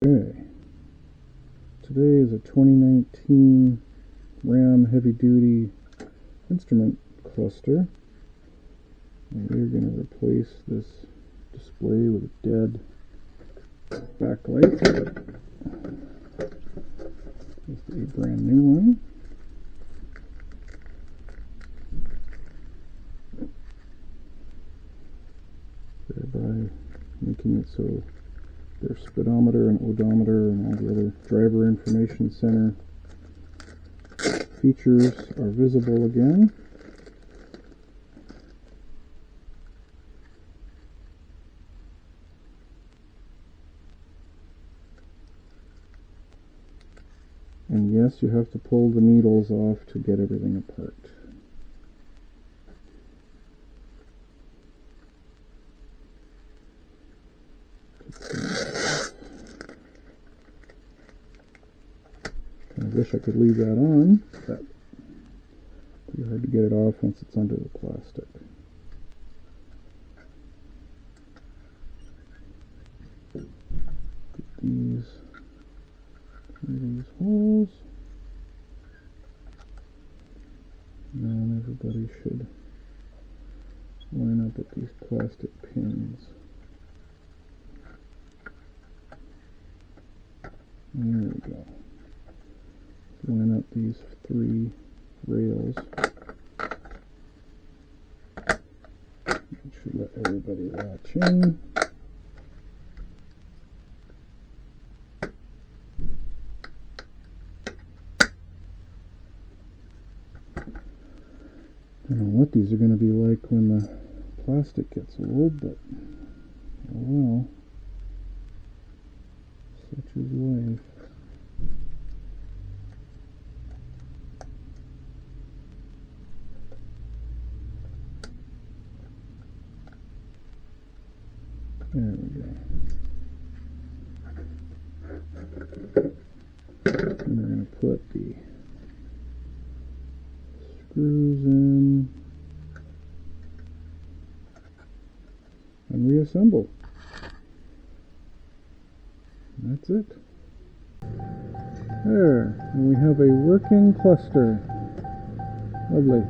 Okay, today is a 2019 Ram Heavy Duty instrument cluster, and we're going to replace this display with a dead backlight with a brand new one. Thereby making it so their speedometer and odometer and all the other driver information center features are visible again. And yes, you have to pull the needles off to get everything apart. I wish I could leave that on, but it's pretty hard to get it off once it's under the plastic. Get these through these holes. Now everybody should line up with these plastic pins. There we go. Line up these three rails. It should let everybody latch in. I don't know what these are going to be like when the plastic gets old, but oh well. Such is life. There we go. And we're going to put the screws in and reassemble. And that's it. There, and we have a working cluster. Lovely.